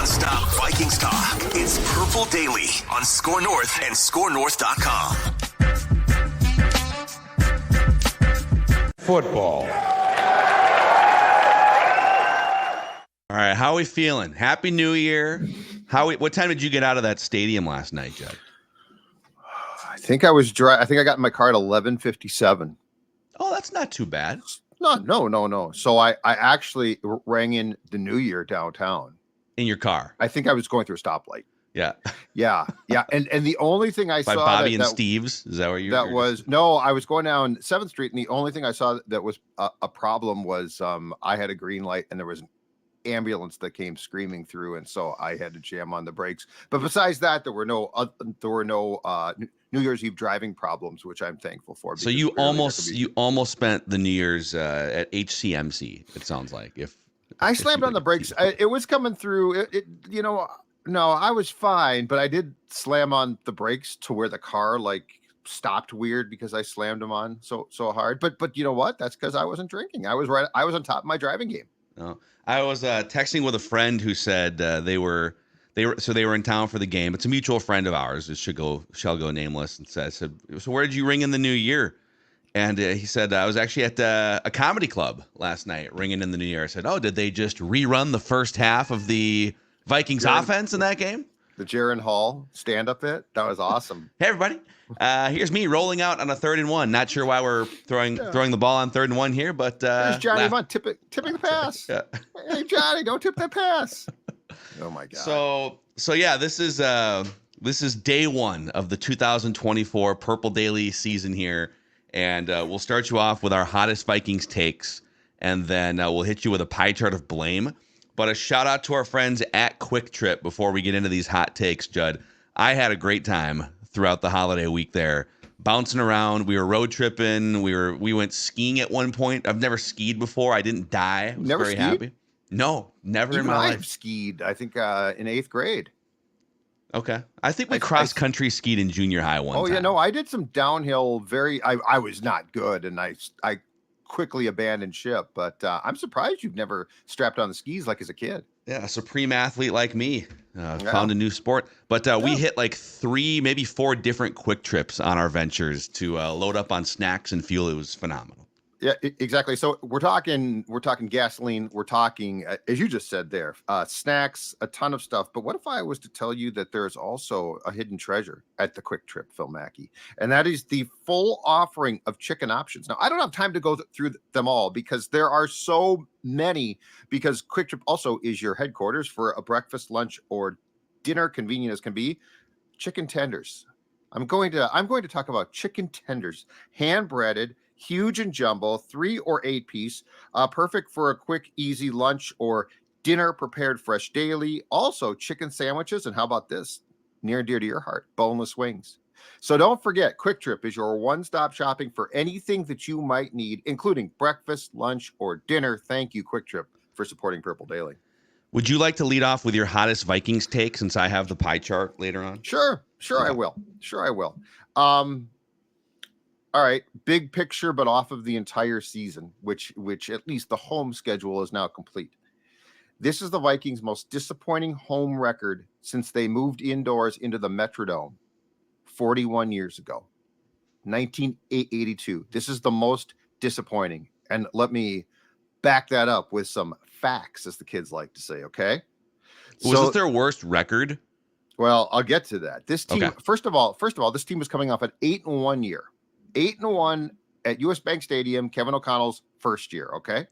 Non-stop Vikings talk. It's Purple Daily on Score North and ScoreNorth.com. Football. All right, how are we feeling? Happy New Year. What time did you get out of that stadium last night, Judd? I think I was dry. I think I got in my car at 11:57. Oh, that's not too bad. No. So I actually rang in the New Year downtown. In your car? I think I was going through a stoplight. Yeah. Yeah. And the only thing I By saw Bobby and Steve's? Is that where you? No, I was going down 7th Street, and the only thing I saw that was a problem was I had a green light, and there was an ambulance that came screaming through, and so I had to jam on the brakes. But besides that, there were no New Year's Eve driving problems, which I'm thankful for. So you almost spent the New Year's at HCMC. It sounds like if I slammed on the brakes, it was coming through. No, I was fine, but I did slam on the brakes to where the car stopped weird because I slammed them on so hard. But you know what? That's because I wasn't drinking. I was on top of my driving game. Oh, I was texting with a friend who said they were in town for the game. It's a mutual friend of ours. It shall go nameless. And said, so where did you ring in the new year? And he said, I was actually at a comedy club last night ringing in the new year. I said, oh, did they just rerun the first half of the Vikings offense in that game? The Jaron Hall stand-up bit? That was awesome. Hey, everybody. Here's me rolling out on a 3rd and 1. Not sure why we're throwing the ball on 3rd and 1 here, but there's Johnny Munt tipping the pass. Yeah. Hey, Johnny, don't tip that pass. Oh my God. So yeah, this is day 1 of the 2024 Purple Daily season here, and we'll start you off with our hottest Vikings takes, and then we'll hit you with a pie chart of blame. But a shout out to our friends at Quick Trip before we get into these hot takes, Judd. I had a great time throughout the holiday week there, bouncing around. We were road tripping. We went skiing at one point. I've never skied before. I didn't die. I was very happy. No, never in my life. I've skied, I think, in 8th grade. Okay. I think we cross-country skied in junior high one time. Oh, yeah, no, I did some downhill I was not good, and I quickly abandoned ship, but I'm surprised you've never strapped on the skis like as a kid. Yeah, a supreme athlete like me found a new sport. But we hit 3, maybe 4 different Quick Trips on our ventures to load up on snacks and fuel. It was phenomenal. Yeah, exactly. So we're talking gasoline. We're talking, as you just said there, snacks, a ton of stuff. But what if I was to tell you that there's also a hidden treasure at the Quick Trip, Phil Mackey, and that is the full offering of chicken options. Now, I don't have time to go through them all because there are so many, because Quick Trip also is your headquarters for a breakfast, lunch, or dinner, convenient as can be. Chicken tenders. I'm going to talk about chicken tenders, hand breaded, huge and jumbo, 3 or 8 piece, perfect for a quick, easy lunch or dinner, prepared fresh daily. Also, chicken sandwiches, and how about this? Near and dear to your heart, boneless wings. So don't forget, Quick Trip is your one-stop shopping for anything that you might need, including breakfast, lunch, or dinner. Thank you, Quick Trip, for supporting Purple Daily. Would you like to lead off with your hottest Vikings take since I have the pie chart later on? Sure, I will. All right, big picture, but off of the entire season, which at least the home schedule is now complete. This is the Vikings' most disappointing home record since they moved indoors into the Metrodome 41 years ago, 1982. This is the most disappointing. And let me back that up with some facts, as the kids like to say, okay? Was this their worst record? Well, I'll get to that. This team, first of all, this team was coming off an 8-1 year. 8-1 at US Bank Stadium, Kevin O'Connell's first year, okay?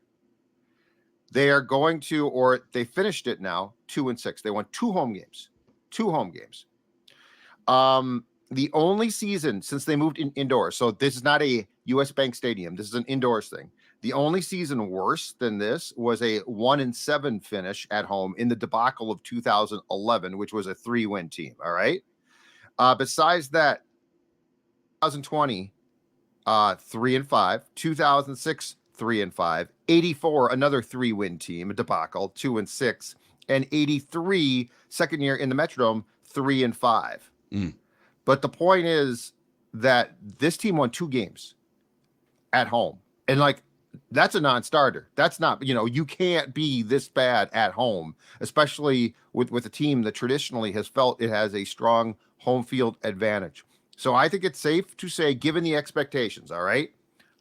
They are going to, or they finished it now, 2-6. They won 2 home games. The only season since they moved indoors, so this is not a US Bank Stadium, this is an indoors thing. The only season worse than this was a 1-7 finish at home in the debacle of 2011, which was a 3-win team, all right? Besides that, 2020, 3-5, 2006, 3-5, 84, another 3-win team, a debacle, 2-6, and 83, second year in the Metrodome, 3-5. But the point is that this team won 2 games at home. And that's a non-starter. That's not, you can't be this bad at home, especially with a team that traditionally has felt it has a strong home field advantage. So I think it's safe to say, given the expectations, all right,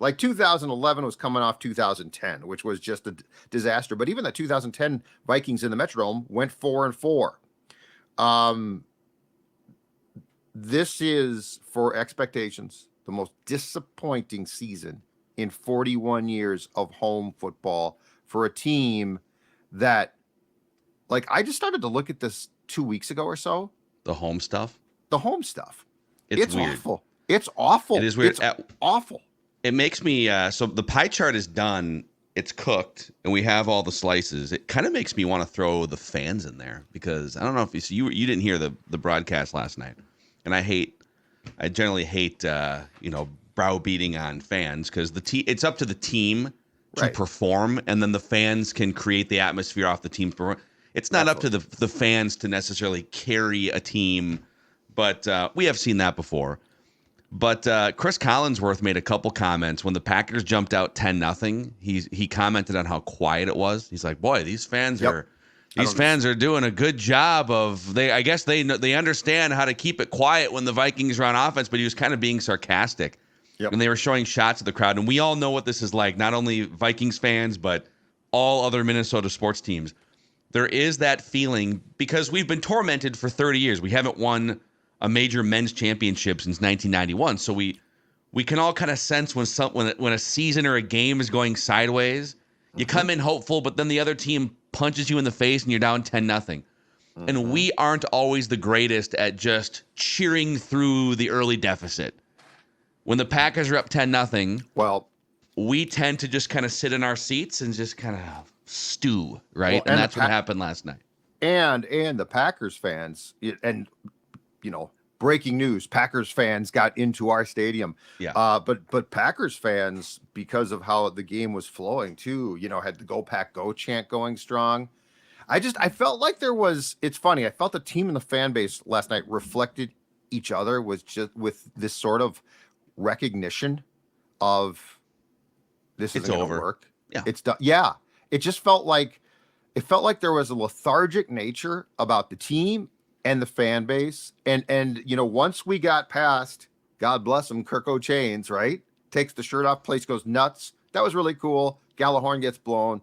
like 2011 was coming off 2010, which was just a disaster. But even the 2010 Vikings in the Metrodome went 4-4. This is, for expectations, the most disappointing season in 41 years of home football for a team that, like, I just started to look at this 2 weeks ago or so. The home stuff. It's weird. awful. It's awful. It is weird. It's awful. It makes me so the pie chart is done. It's cooked, and we have all the slices. It kind of makes me want to throw the fans in there, because I don't know if you didn't hear the broadcast last night, and I generally hate browbeating on fans, because it's up to the team to perform, and then the fans can create the atmosphere off the team's performance. It's not up to the fans to necessarily carry a team, but we have seen that before. But Chris Collinsworth made a couple comments when the Packers jumped out 10-0. He commented on how quiet it was. He's like, "Boy, these fans are doing a good job of I guess they understand how to keep it quiet when the Vikings are on offense." But he was kind of being sarcastic. Yep. And they were showing shots of the crowd, and we all know what this is like. Not only Vikings fans, but all other Minnesota sports teams. There is that feeling, because we've been tormented for 30 years. We haven't won a major men's championship since 1991. So we can all kind of sense when a season or a game is going sideways. You come in hopeful, but then the other team punches you in the face and you're down 10-0. And we aren't always the greatest at just cheering through the early deficit. When the Packers are up 10-0, well, we tend to just kind of sit in our seats and just kind of stew, right? Well, and that's what happened last night. And the Packers fans, and breaking news, Packers fans got into our stadium. Yeah. But Packers fans, because of how the game was flowing too, had the "Go Pack Go" chant going strong. I felt like it's funny. I felt the team and the fan base last night reflected each other with this sort of recognition of this isn't going to work. Yeah. It's done. Yeah. It just felt like there was a lethargic nature about the team and the fan base. And once we got past, God bless him, Kirk O'Chains, right? Takes the shirt off, place goes nuts. That was really cool. Gallahorn gets blown,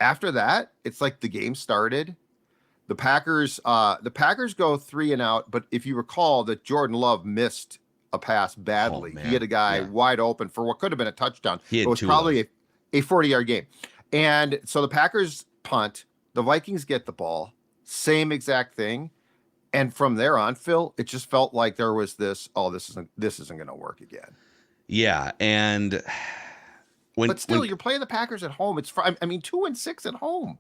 After that, it's like the game started. The Packers go 3 and out, but if you recall that Jordan Love missed a pass badly. He had a guy wide open for what could have been a touchdown. It was probably a 40-yard game. And so the Packers punt, the Vikings get the ball, same exact thing. And from there on, Phil, it just felt like there was this isn't going to work again. Yeah. And you're playing the Packers at home. It's 2-6 at home.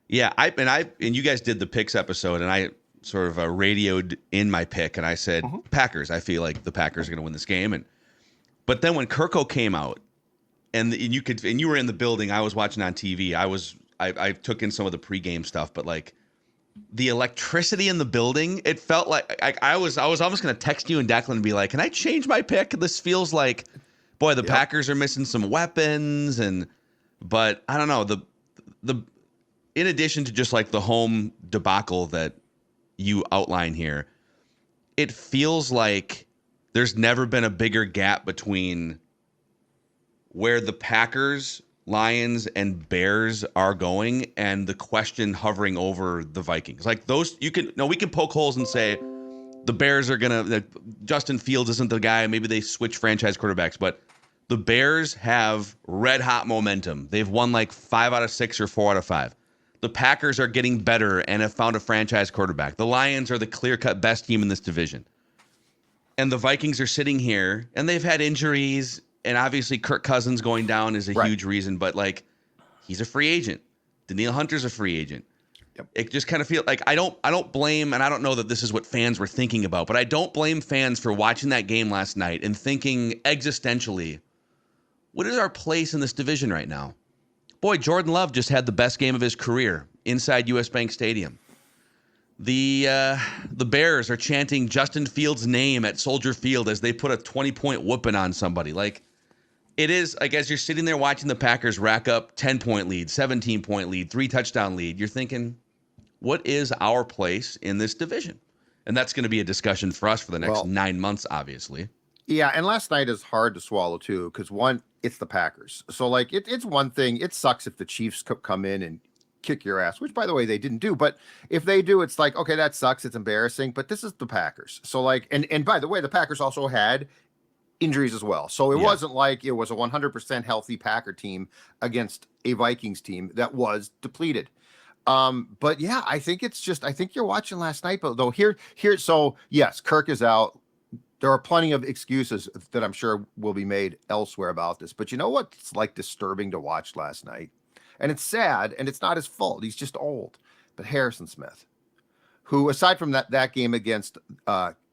Yeah. And you guys did the picks episode, and I sort of radioed in my pick, and I said, Packers. I feel like the Packers are going to win this game. But then when Kirko came out, and you were in the building, I was watching on TV. I took in some of the pregame stuff, but like the electricity in the building, it felt like I was almost going to text you and Declan and be like, "Can I change my pick? This feels like, boy, the Packers are missing some weapons." But I don't know, the in addition to just like the home debacle that you outline here, it feels like there's never been a bigger gap between where the Packers, Lions, and Bears are going and the question hovering over the Vikings. Like those, we can poke holes and say the Bears are Justin Fields isn't the guy. Maybe they switch franchise quarterbacks, but the Bears have red hot momentum. They've won like 5 out of 6 or 4 out of 5. The Packers are getting better and have found a franchise quarterback. The Lions are the clear-cut best team in this division. And the Vikings are sitting here, and they've had injuries, and obviously Kirk Cousins going down is a huge reason, but like he's a free agent. Daniil Hunter's a free agent. Yep. It just kind of feels like I don't blame, and I don't know that this is what fans were thinking about, but I don't blame fans for watching that game last night and thinking existentially, what is our place in this division right now? Boy, Jordan Love just had the best game of his career inside US Bank Stadium. The Bears are chanting Justin Fields' name at Soldier Field as they put a 20-point whooping on somebody. Like, it is, I guess you're sitting there watching the Packers rack up 10-point lead, 17-point lead, 3-touchdown lead. You're thinking, what is our place in this division? And that's going to be a discussion for us for the next 9 months, obviously. Yeah, and last night is hard to swallow too, because one, it's the Packers. So like it's one thing. It sucks if the Chiefs come in and kick your ass, which by the way they didn't do. But if they do, it's like, okay, that sucks. It's embarrassing. But this is the Packers. So like, and by the way, the Packers also had injuries as well. So it wasn't like it was a 100% healthy Packer team against a Vikings team that was depleted. But yeah, I think you're watching last night, but though so yes, Kirk is out. There are plenty of excuses that I'm sure will be made elsewhere about this, but you know what? It's like disturbing to watch last night, and it's sad, and it's not his fault. He's just old. But Harrison Smith, who aside from that game against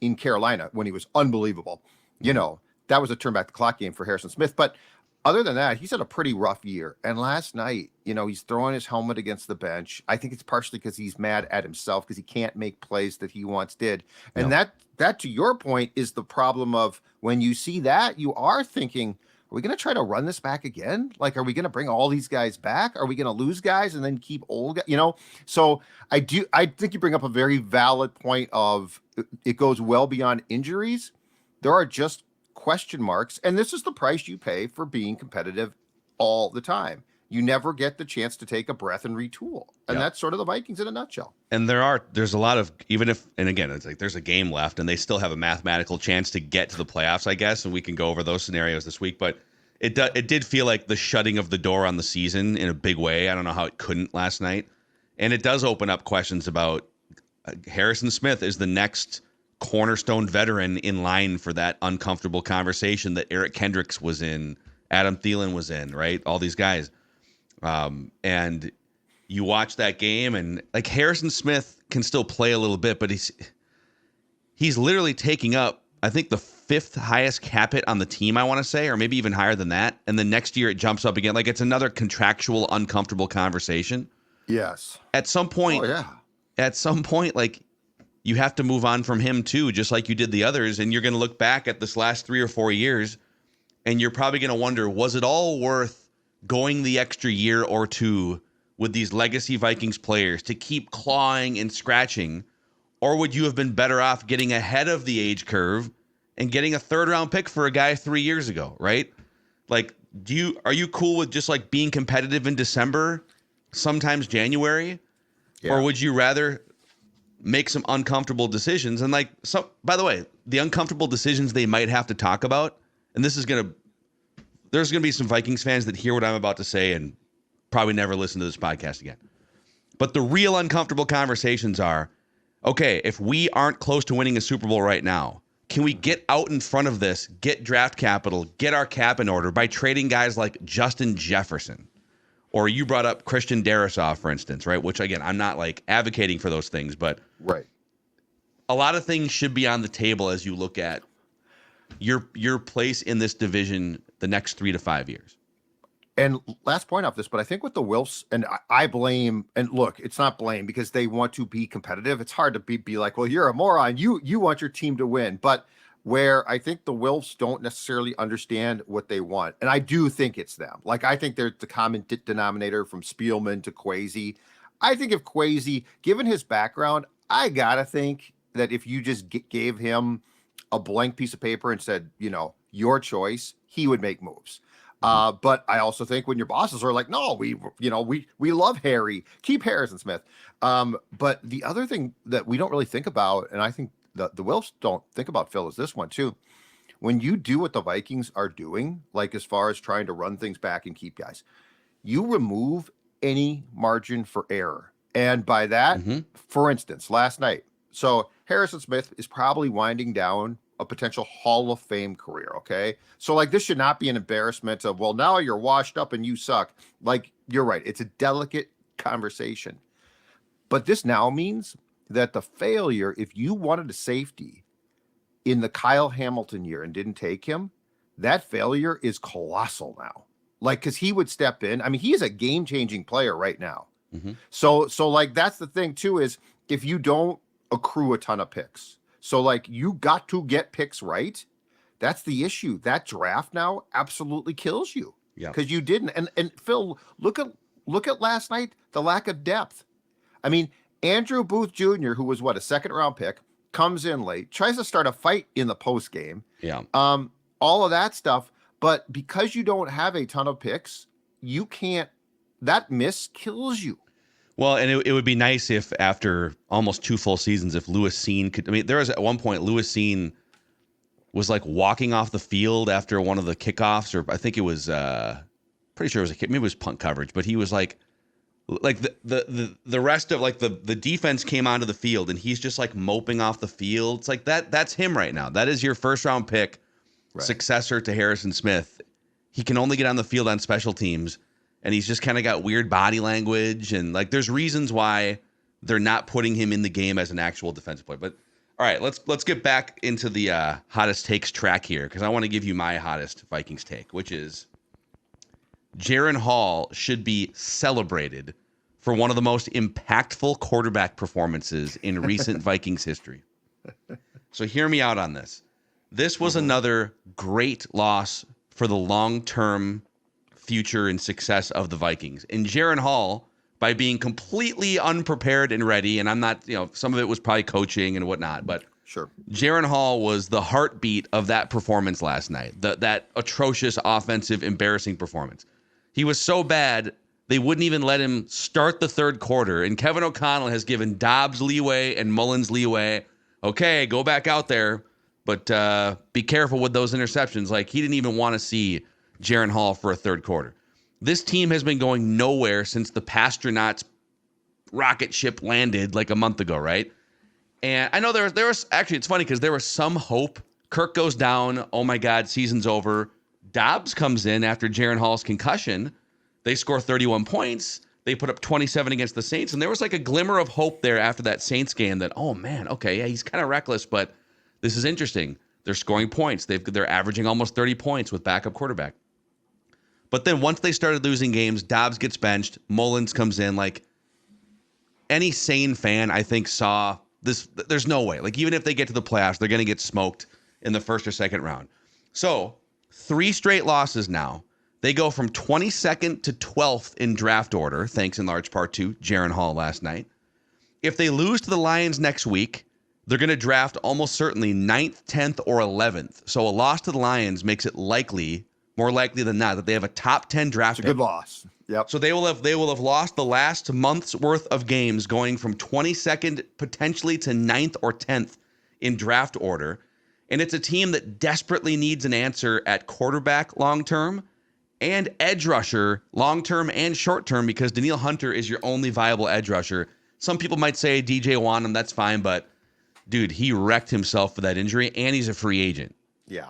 in Carolina when he was unbelievable, that was a turn back the clock game for Harrison Smith. But other than that, he's had a pretty rough year. And last night, he's throwing his helmet against the bench. I think it's partially because he's mad at himself because he can't make plays that he once did. And that, to your point, is the problem of when you see that, you are thinking, are we going to try to run this back again? Like, are we going to bring all these guys back? Are we going to lose guys and then keep old guys? So I think you bring up a very valid point of it goes well beyond injuries. There are just question marks, and this is the price you pay for being competitive all the time. You never get the chance to take a breath and retool, and that's sort of the Vikings in a nutshell. And there's a lot of, even if, and again, it's like there's a game left and they still have a mathematical chance to get to the playoffs, I guess, and we can go over those scenarios this week, but it did feel like the shutting of the door on the season in a big way. I don't know how it couldn't last night, and it does open up questions about Harrison Smith is the next cornerstone veteran in line for that uncomfortable conversation that Eric Kendricks was in, Adam Thielen was in, right? All these guys. And you watch that game and like Harrison Smith can still play a little bit, but he's literally taking up, I think, the 5th highest cap hit on the team, I want to say, or maybe even higher than that. And then next year it jumps up again. Like it's another contractual, uncomfortable conversation. Yes. At some point, like, you have to move on from him too, just like you did the others. And you're going to look back at this last 3 or 4 years and you're probably going to wonder, was it all worth going the extra year or two with these legacy Vikings players to keep clawing and scratching? Or would you have been better off getting ahead of the age curve and getting a 3rd round pick for a guy 3 years ago, right? Like, are you cool with just like being competitive in December, sometimes January? Yeah. Or would you rather make some uncomfortable decisions? And like, so by the way, the uncomfortable decisions they might have to talk about, and there's going to be some Vikings fans that hear what I'm about to say and probably never listen to this podcast again. But the real uncomfortable conversations are, okay, if we aren't close to winning a Super Bowl right now, can we get out in front of this, get draft capital, get our cap in order by trading guys like Justin Jefferson? Or you brought up Christian Darrisaw, for instance, right? Which, again, I'm not like advocating for those things, but a lot of things should be on the table as you look at your place in this division the next 3 to 5 years. And last point off this, but I think with the Wilfs, and I blame, and look, it's not blame because they want to be competitive. It's hard to be like, well, you're a moron. You want your team to win. But where I think the Wilfs don't necessarily understand what they want. And I do think it's them. Like, I think they're the common denominator from Spielman to Kwesi. I think if Kwesi, given his background, I got to think that if you just gave him a blank piece of paper and said, your choice, he would make moves. But I also think when your bosses are like, no, we love Harry, keep Harrison Smith. But the other thing that we don't really think about, and I think the Wilfs don't think about, Phil, is this one too. When you do what the Vikings are doing, like as far as trying to run things back and keep guys, you remove any margin for error. And by that, for instance, last night, so Harrison Smith is probably winding down a potential Hall of Fame career, okay? So, like, this should not be an embarrassment of, well, now you're washed up and you suck. Like, you're right. It's a delicate conversation. But this now means that the failure, if you wanted a safety in the Kyle Hamilton year and didn't take him, that failure is colossal now. Like, because he would step in. I mean, he is a game-changing player right now. So like, that's the thing, too, is if you don't accrue a ton of picks, so like you got to get picks right That's the issue. That draft now absolutely kills you. Yeah. Because you didn't. And Phil, look at last night, the lack of depth. I mean, Andrew Booth Jr., who was a second round pick, comes in late, tries to start a fight in the post game. Yeah. All of that stuff. But because you don't have a ton of picks, you can't, that miss kills you. Well, and it would be nice if after almost 2 full seasons, if Lewis Cine could, I mean, there was at one point Lewis Cine was like walking off the field after one of the kickoffs, or I think it was, pretty sure it was a kick, maybe it was punt coverage, but he was like the rest of like the defense came onto the field and he's just like moping off the field. It's like that's him right now. That is your first round pick, right, successor to Harrison Smith. He can only get on the field on special teams. And he's just kind of got weird body language, and like there's reasons why they're not putting him in the game as an actual defensive player. But all right, let's get back into the hottest takes track here, because I want to give you my hottest Vikings take, which is Jaren Hall should be celebrated for one of the most impactful quarterback performances in recent Vikings history. So hear me out on this. This was another great loss for the long-term future and success of the Vikings. And Jaren Hall, by being completely unprepared and ready, and I'm not, some of it was probably coaching and whatnot, but sure, Jaren Hall was the heartbeat of that performance last night, that atrocious offensive, embarrassing performance. He was so bad, they wouldn't even let him start the third quarter, and Kevin O'Connell has given Dobbs leeway and Mullins leeway. Okay, go back out there, but be careful with those interceptions. Like, he didn't even want to see Jaren Hall for a third quarter. This team has been going nowhere since the Pasternauts rocket ship landed like a month ago, right? And I know there was actually, it's funny because there was some hope. Kirk goes down. Oh my God, season's over. Dobbs comes in after Jaren Hall's concussion. They score 31 points. They put up 27 against the Saints. And there was like a glimmer of hope there after that Saints game that, oh man, okay, yeah, he's kind of reckless, but this is interesting. They're scoring points. They're averaging almost 30 points with backup quarterback. But then once they started losing games, Dobbs gets benched. Mullins comes in. Like, any sane fan, I think, saw this. There's no way. Like, even if they get to the playoffs, they're going to get smoked in the first or second round. So 3 straight losses now. They go from 22nd to 12th in draft order, thanks in large part to Jaren Hall last night. If they lose to the Lions next week, they're going to draft almost certainly 9th, 10th, or 11th. So a loss to the Lions makes it more likely than not, that they have a top 10 draft pick. It's a good loss. Yep. So they will have lost the last month's worth of games, going from 22nd potentially to 9th or 10th in draft order. And it's a team that desperately needs an answer at quarterback long-term and edge rusher long-term and short-term, because Danielle Hunter is your only viable edge rusher. Some people might say DJ Wanham, that's fine, but dude, he wrecked himself for that injury, and he's a free agent. Yeah.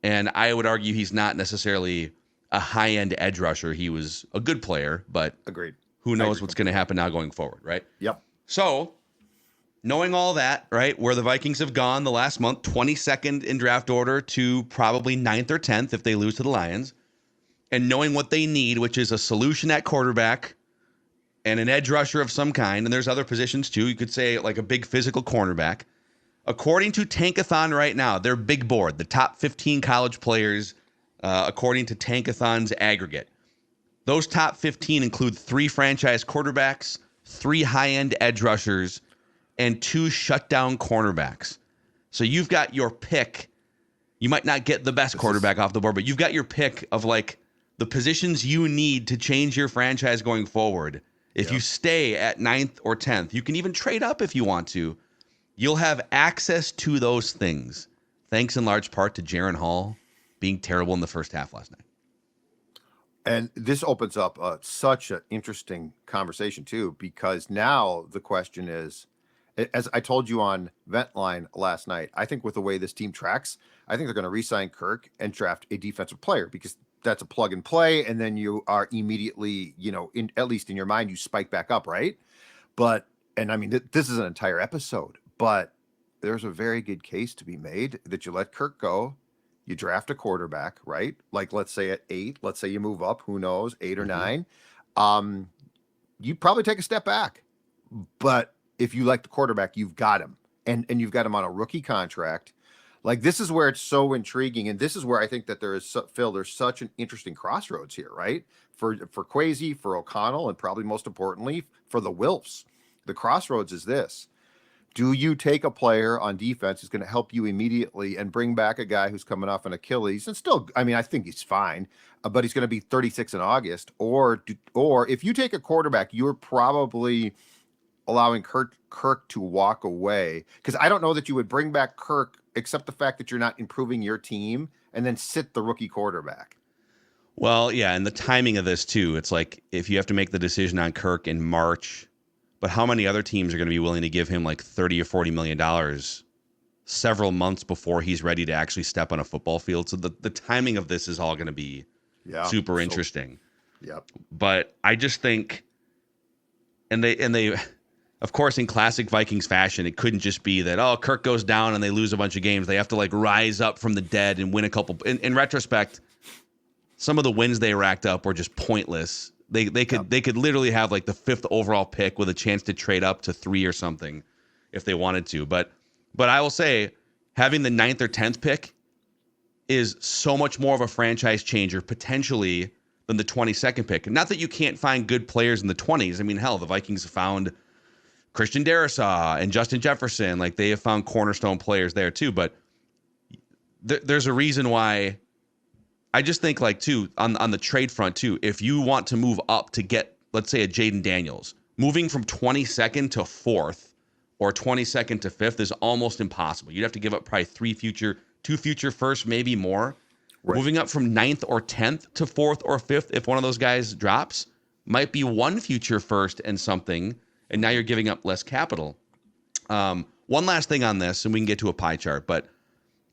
And I would argue he's not necessarily a high-end edge rusher. He was a good player, but agreed. Who knows what's going to happen now going forward, right? Yep. So, knowing all that, right, where the Vikings have gone the last month, 22nd in draft order to probably 9th or 10th if they lose to the Lions, and knowing what they need, which is a solution at quarterback and an edge rusher of some kind, and there's other positions too. You could say like a big physical cornerback. According to Tankathon right now, their big board, the top 15 college players, according to Tankathon's aggregate, those top 15 include 3 franchise quarterbacks, 3 high-end edge rushers, and 2 shutdown cornerbacks. So you've got your pick. You might not get the best quarterback off the board, but you've got your pick of like the positions you need to change your franchise going forward. If you stay at 9th or 10th, you can even trade up if you want to. You'll have access to those things, thanks in large part to Jaren Hall being terrible in the first half last night. And this opens up such an interesting conversation, too, because now the question is, as I told you on Ventline last night, I think with the way this team tracks, I think they're going to re-sign Kirk and draft a defensive player, because that's a plug and play. And then you are immediately, at least in your mind, you spike back up, right? But, and I mean, this is an entire episode. But there's a very good case to be made that you let Kirk go, you draft a quarterback, right? Like, let's say at 8, let's say you move up, who knows, 8 or 9. You probably take a step back. But if you like the quarterback, you've got him. And you've got him on a rookie contract. Like, this is where it's so intriguing, and this is where I think that Phil, there's such an interesting crossroads here, right? For Kwesi, for O'Connell, and probably most importantly for the Wilfs. The crossroads is this: do you take a player on defense who's going to help you immediately and bring back a guy who's coming off an Achilles and still, I mean, I think he's fine, but he's going to be 36 in August, or if you take a quarterback, you're probably allowing Kirk to walk away, because I don't know that you would bring back Kirk except the fact that you're not improving your team and then sit the rookie quarterback. Well, yeah, and the timing of this too. It's like if you have to make the decision on Kirk in March, but how many other teams are going to be willing to give him like $30 or $40 million several months before he's ready to actually step on a football field? So the timing of this is all going to be super interesting. Yep. But I just think, and they, of course, in classic Vikings fashion, it couldn't just be that, oh, Kirk goes down and they lose a bunch of games. They have to like rise up from the dead and win a couple. In retrospect, some of the wins they racked up were just pointless. They could literally have like the 5th overall pick with a chance to trade up to 3 or something if they wanted to. But I will say, having the 9th or 10th pick is so much more of a franchise changer potentially than the 22nd pick. Not that you can't find good players in the 20s. I mean, hell, the Vikings have found Christian Darrisaw and Justin Jefferson. Like, they have found cornerstone players there too. But there's a reason why. I just think, like, too, on the trade front too, if you want to move up to get, let's say, a Jaden Daniels, moving from 22nd to 4th or 22nd to 5th is almost impossible. You'd have to give up probably 2 future firsts, maybe more. Right. Moving up from 9th or 10th to 4th or 5th, if one of those guys drops, might be 1 future first and something, and now you're giving up less capital. One last thing on this, and we can get to a pie chart, but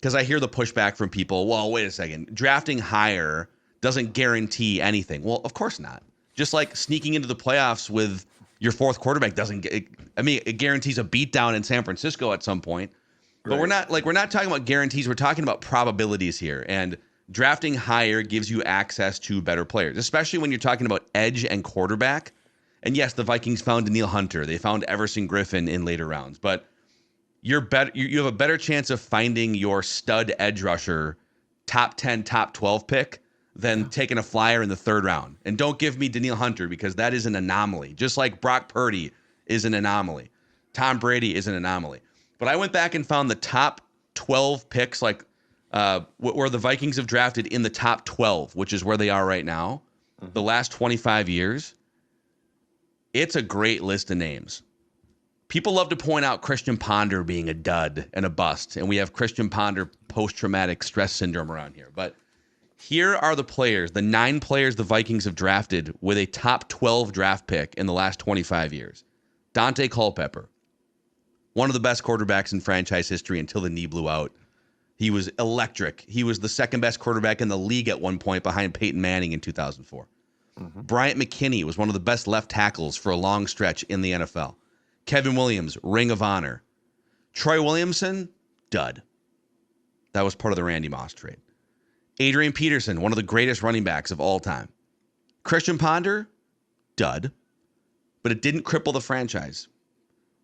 because I hear the pushback from people, well, wait a second, drafting higher doesn't guarantee anything. Well, of course not. Just like sneaking into the playoffs with your 4th quarterback it guarantees a beatdown in San Francisco at some point. But right. we're not talking about guarantees. We're talking about probabilities here. And drafting higher gives you access to better players, especially when you're talking about edge and quarterback. And yes, the Vikings found Danielle Hunter. They found Everson Griffin in later rounds, but you have a better chance of finding your stud edge rusher top 10, top 12 pick than taking a flyer in the 3rd round. And don't give me Danielle Hunter, because that is an anomaly. Just like Brock Purdy is an anomaly. Tom Brady is an anomaly. But I went back and found the top 12 picks, like where the Vikings have drafted in the top 12, which is where they are right now, the last 25 years. It's a great list of names. People love to point out Christian Ponder being a dud and a bust, and we have Christian Ponder post-traumatic stress syndrome around here. But here are the players, the 9 players the Vikings have drafted with a top 12 draft pick in the last 25 years. Dante Culpepper, one of the best quarterbacks in franchise history until the knee blew out. He was electric. He was the 2nd best quarterback in the league at one point behind Peyton Manning in 2004. Bryant McKinney was one of the best left tackles for a long stretch in the NFL. Kevin Williams, Ring of Honor. Troy Williamson, dud. That was part of the Randy Moss trade. Adrian Peterson, one of the greatest running backs of all time. Christian Ponder, dud. But it didn't cripple the franchise.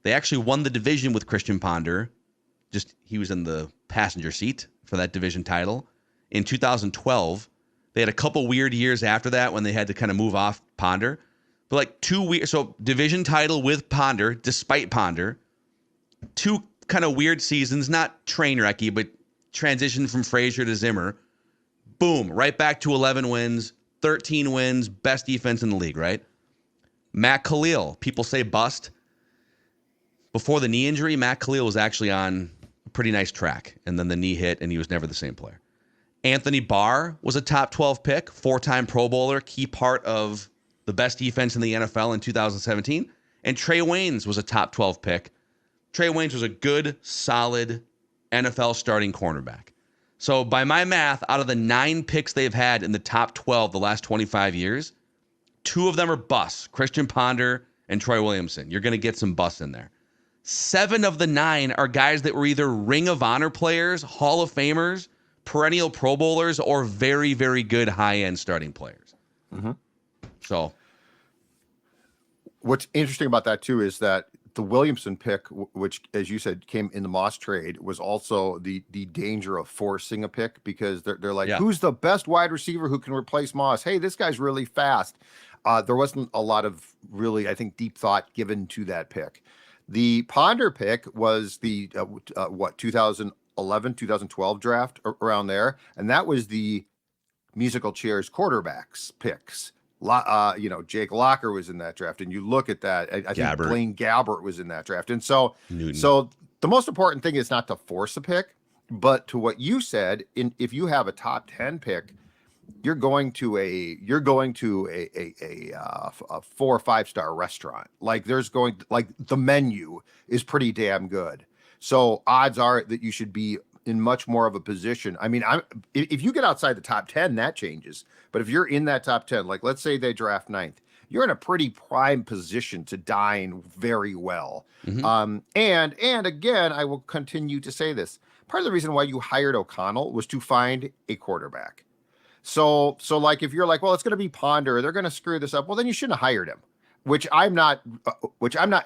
They actually won the division with Christian Ponder. Just he was in the passenger seat for that division title. In 2012, they had a couple weird years after that when they had to kind of move off Ponder. But like 2 weird, so division title with Ponder, despite Ponder. 2 kind of weird seasons, not train wrecky, but transition from Frazier to Zimmer. Boom, right back to 11 wins, 13 wins, best defense in the league, right? Matt Khalil, people say bust. Before the knee injury, Matt Khalil was actually on a pretty nice track, and then the knee hit, and he was never the same player. Anthony Barr was a top 12 pick, 4-time Pro Bowler, key part of the best defense in the NFL in 2017. And Trey Waynes was a top 12 pick. Trey Waynes was a good, solid NFL starting cornerback. So by my math, out of the 9 picks they've had in the top 12 the last 25 years, 2 of them are busts, Christian Ponder and Troy Williamson. You're going to get some busts in there. 7 of the 9 are guys that were either Ring of Honor players, Hall of Famers, perennial Pro Bowlers, or very, very good high-end starting players. So what's interesting about that too is that the Williamson pick, which, as you said, came in the Moss trade, was also the danger of forcing a pick, because they're like, who's the best wide receiver who can replace Moss? Hey, this guy's really fast. There wasn't a lot of really, I think, deep thought given to that pick. The Ponder pick was the 2011, 2012 draft, around there, and that was the musical chairs quarterbacks picks. Jake Locker was in that draft, and you look at that. I think Blaine Gabbert was in that draft, and so the most important thing is not to force a pick, but to what you said. If you have a top 10 pick, you're going to a 4 or 5 star restaurant. Like the menu is pretty damn good. So odds are that you should be in much more of a position. I mean, if you get outside the top 10, that changes. But if you're in that top 10, like let's say they draft 9th, you're in a pretty prime position to dine very well. Mm-hmm. And again, I will continue to say this. Part of the reason why you hired O'Connell was to find a quarterback. So like if you're like, well, it's going to be Ponder, they're going to screw this up. Well, then you shouldn't have hired him, which I'm not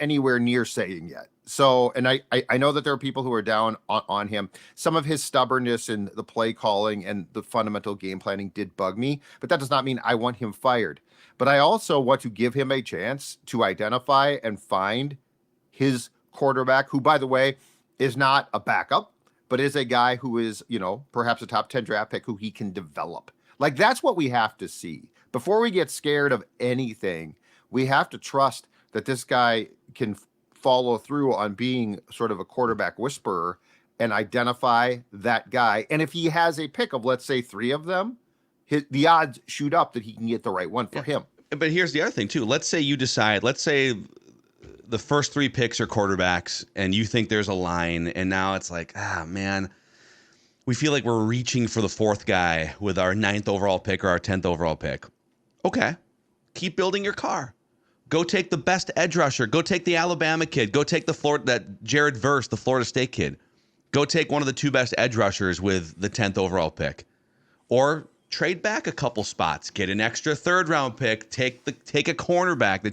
anywhere near saying yet. So, and I know that there are people who are down on him. Some of his stubbornness in the play calling and the fundamental game planning did bug me, but that does not mean I want him fired. But I also want to give him a chance to identify and find his quarterback, who, by the way, is not a backup, but is a guy who is, perhaps a top 10 draft pick who he can develop. Like, that's what we have to see. Before we get scared of anything, we have to trust that this guy can follow through on being sort of a quarterback whisperer and identify that guy. And if he has a pick of, let's say, 3 of them, the odds shoot up that he can get the right one for him. But here's the other thing, too. Let's say the first 3 picks are quarterbacks and you think there's a line, and now it's like, man, we feel like we're reaching for the 4th guy with our 9th overall pick or our 10th overall pick. Okay. Keep building your car. Go take the best edge rusher. Go take the Alabama kid. Go take that Jared Verse, the Florida State kid. Go take one of the 2 best edge rushers with the 10th overall pick. Or trade back a couple spots. Get an extra 3rd round pick. Take a cornerback.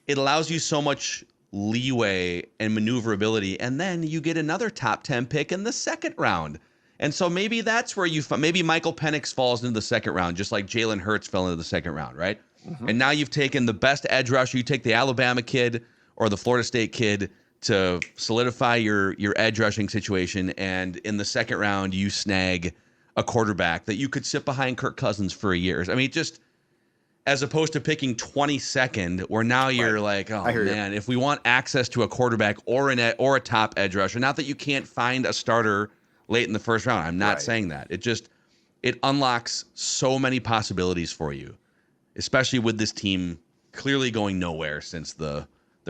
It allows you so much leeway and maneuverability, and then you get another top 10 pick in the 2nd round. And so maybe that's where maybe Michael Penix falls into the 2nd round, just like Jalen Hurts fell into the 2nd round, right? Mm-hmm. And now you've taken the best edge rusher. You take the Alabama kid or the Florida State kid to solidify your edge rushing situation, and in the 2nd round you snag a quarterback that you could sit behind Kirk Cousins for a year. I mean, just as opposed to picking 22nd, where now you're like, oh man, if we want access to a quarterback or a top edge rusher, not that you can't find a starter late in the 1st round. I'm not saying that. It unlocks so many possibilities for you, especially with this team clearly going nowhere since the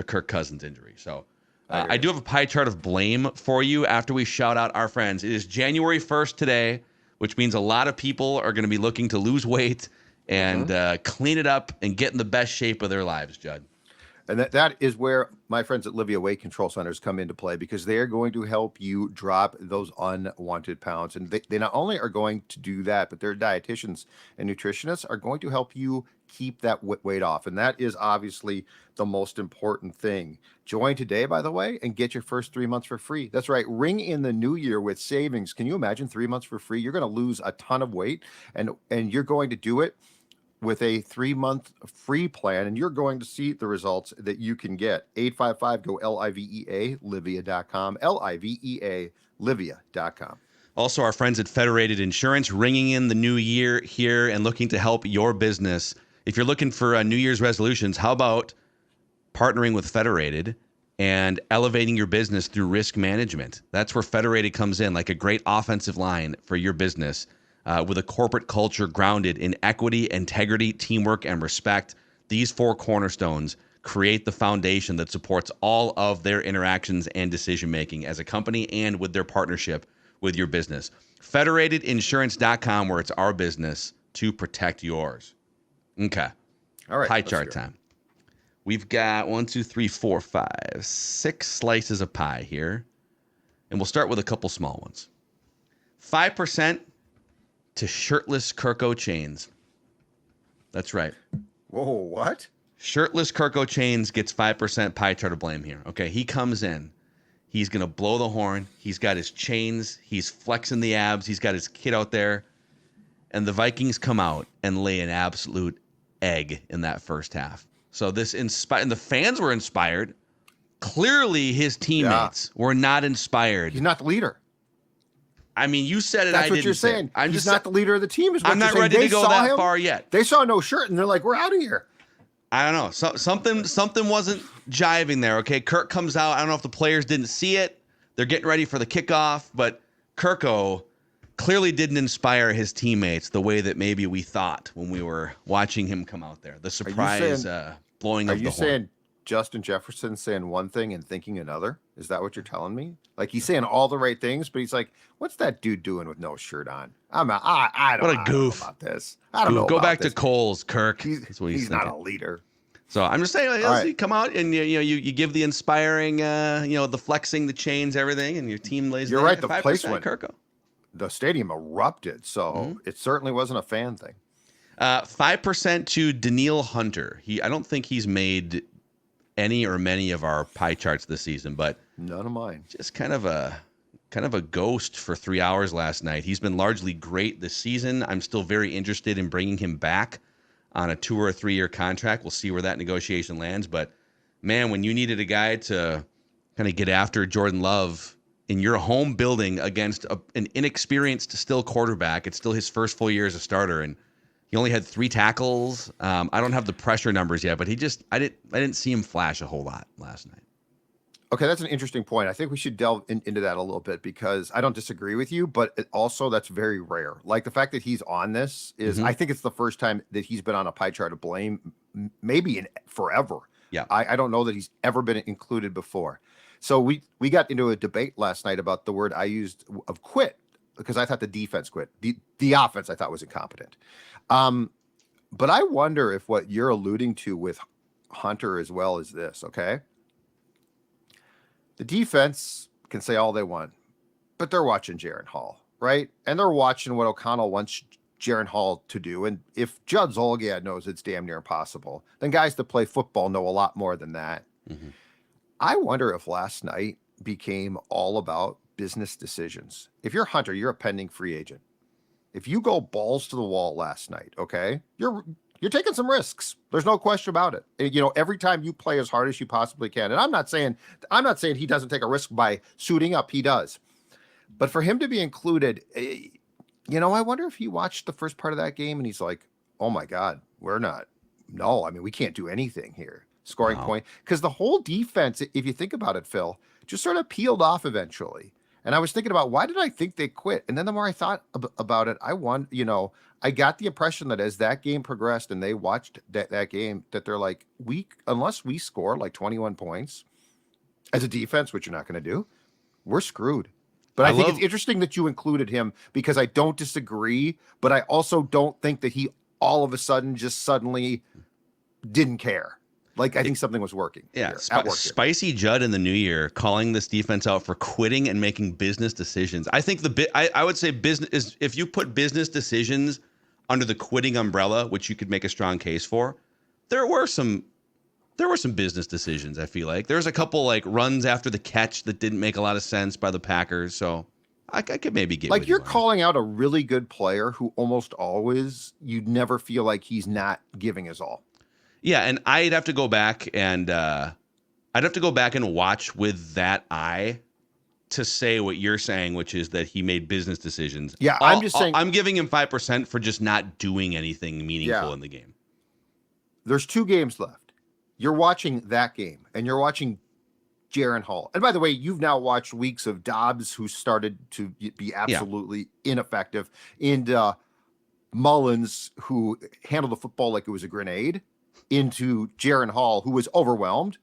Kirk Cousins injury. So I do have a pie chart of blame for you after we shout out our friends. It is January 1st today, which means a lot of people are going to be looking to lose weight and clean it up and get in the best shape of their lives, Judd. And that is where my friends at Livia Weight Control Centers come into play, because they are going to help you drop those unwanted pounds. And they not only are going to do that, but their dietitians and nutritionists are going to help you keep that weight off. And that is obviously the most important thing. Join today, by the way, and get your first 3 months for free. That's right. Ring in the new year with savings. Can you imagine 3 months for free? You're going to lose a ton of weight, and you're going to do it with a 3-month free plan, and you're going to see the results that you can get. 855-GO LIVEA, Livia.com, LIVEA, Livia.com. Also, our friends at Federated Insurance, ringing in the new year here and looking to help your business. If you're looking for New Year's resolutions, how about partnering with Federated and elevating your business through risk management? That's where Federated comes in, like a great offensive line for your business. With a corporate culture grounded in equity, integrity, teamwork, and respect. These 4 cornerstones create the foundation that supports all of their interactions and decision-making as a company and with their partnership with your business. Federatedinsurance.com, where it's our business to protect yours. Okay. All right. Pie chart time. We've got 1, 2, 3, 4, 5, 6 slices of pie here. And we'll start with a couple small ones. 5% to shirtless Kirko chains. That's right. Whoa, what? Shirtless Kirko Chains gets 5% pie chart of blame here. Okay, he comes in. He's going to blow the horn. He's got his chains. He's flexing the abs. He's got his kid out there. And the Vikings come out and lay an absolute egg in that first half. So and the fans were inspired. Clearly, his teammates were not inspired. He's not the leader. I mean, you said it. That's what you're saying. He's not the leader of the team. Is what I'm not you're ready to go that far yet. They saw no shirt, and they're like, "We're out of here." I don't know. Something wasn't jiving there. Okay, Kirk comes out. I don't know if the players didn't see it. They're getting ready for the kickoff, but Kirko clearly didn't inspire his teammates the way that maybe we thought when we were watching him come out there. The surprise blowing of the horn. Are you saying Justin Jefferson saying one thing and thinking another? Is that what you're telling me? Like he's saying all the right things, but he's like, "What's that dude doing with no shirt on?" I don't know about this. I don't know. Go back to Coles, Kirk. He's not a leader. So I'm just saying, you come out and you give the inspiring, the flexing, the chains, everything, and your team lays. You're right. The place went. Kirko. The stadium erupted, so it certainly wasn't a fan thing. 5% to Danielle Hunter. I don't think he's made any or many of our pie charts this season, but none of mine. Just kind of a ghost for 3 hours last night. He's been largely great this season. I'm still very interested in bringing him back on a 2 or 3 year contract. We'll see where that negotiation lands. But man, when you needed a guy to kind of get after Jordan Love in your home building against an inexperienced still quarterback, it's still his first full year as a starter, and he only had 3 tackles. I don't have the pressure numbers yet, but I didn't see him flash a whole lot last night. Okay, that's an interesting point. I think we should delve into that a little bit because I don't disagree with you, but also that's very rare. Like the fact that he's on this is, I think it's the first time that he's been on a pie chart of blame, maybe in forever. Yeah, I don't know that he's ever been included before. So we got into a debate last night about the word I used of quit because I thought the defense quit. The offense I thought was incompetent. But I wonder if what you're alluding to with Hunter as well is this, okay? The defense can say all they want, but they're watching Jaren Hall, right? And they're watching what O'Connell wants Jaren Hall to do. And if Judd Zolgad knows it's damn near impossible, then guys that play football know a lot more than that. Mm-hmm. I wonder if last night became all about business decisions. If you're Hunter, you're a pending free agent. If you go balls to the wall last night, okay, you're taking some risks. There's no question about it. Every time you play as hard as you possibly can. And I'm not saying he doesn't take a risk by suiting up. He does. But for him to be included, I wonder if he watched the first part of that game and he's like, "Oh my God, we can't do anything here." Scoring point. Because the whole defense, if you think about it, Phil, just sort of peeled off eventually. And I was thinking about why did I think they quit? And then the more I thought about it, I got the impression that as that game progressed and they watched that game, that they're like, unless we score like 21 points as a defense, which you're not going to do, we're screwed. But I think it's interesting that you included him because I don't disagree, but I also don't think that he all of a sudden just suddenly didn't care. Like, I think something was working. Yeah, Spicy Judd in the new year calling this defense out for quitting and making business decisions. I think I would say business is, if you put business decisions under the quitting umbrella, which you could make a strong case for, there were some business decisions. I feel like there's a couple like runs after the catch that didn't make a lot of sense by the Packers. So I could maybe get like you're calling out a really good player who almost always you'd never feel like he's not giving his all. Yeah, and I'd have to go back and watch with that eye to say what you're saying, which is that he made business decisions. Yeah, I'm just saying I'm giving him 5% for just not doing anything meaningful in the game. There's 2 games left. You're watching that game, and you're watching Jaren Hall. And by the way, you've now watched weeks of Dobbs, who started to be absolutely ineffective, and Mullins, who handled the football like it was a grenade, into Jaren Hall, who was overwhelmed.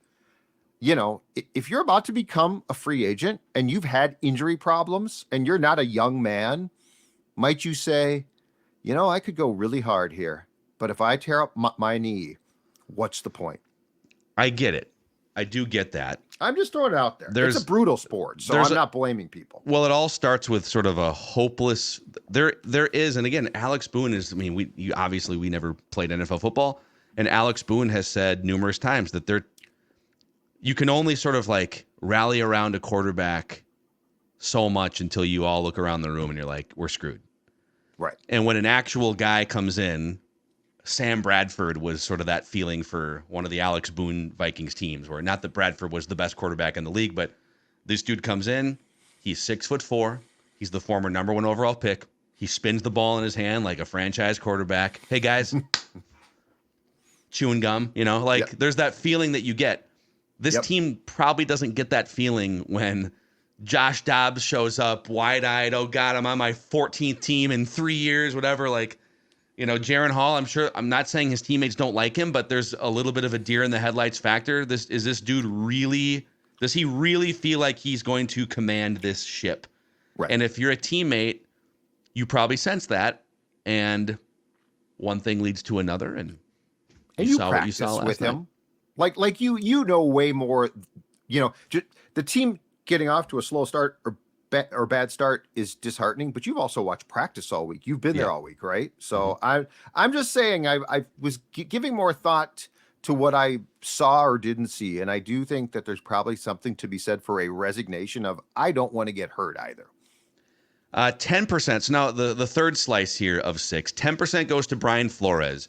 If you're about to become a free agent and you've had injury problems and you're not a young man, might you say, I could go really hard here, but if I tear up my knee, what's the point? I get it. I do get that. I'm just throwing it out there. It's a brutal sport, so I'm not blaming people. Well, it all starts with sort of a hopeless. There is, and again, Alex Boone is. I mean, we never played NFL football. And Alex Boone has said numerous times that you can only sort of like rally around a quarterback so much until you all look around the room and you're like, we're screwed. Right. And when an actual guy comes in, Sam Bradford was sort of that feeling for one of the Alex Boone Vikings teams, where not that Bradford was the best quarterback in the league, but this dude comes in, he's 6'4", he's the former number 1 overall pick. He spins the ball in his hand like a franchise quarterback. Hey guys, chewing gum, there's that feeling that you get. This team probably doesn't get that feeling when Josh Dobbs shows up wide-eyed. Oh God, I'm on my 14th team in 3 years, whatever. Jaron Hall, I'm not saying his teammates don't like him, but there's a little bit of a deer in the headlights factor. Does he really feel like he's going to command this ship? Right. And if you're a teammate, you probably sense that, and one thing leads to another, and you saw what you saw last night. Him. Like you know way more, the team getting off to a slow start or bad start is disheartening, but you've also watched practice all week. You've been there all week, right? So I'm just saying I was giving more thought to what I saw or didn't see, and I do think that there's probably something to be said for a resignation of I don't want to get hurt either. 10%. So now the third slice here of 6, 10% goes to Brian Flores.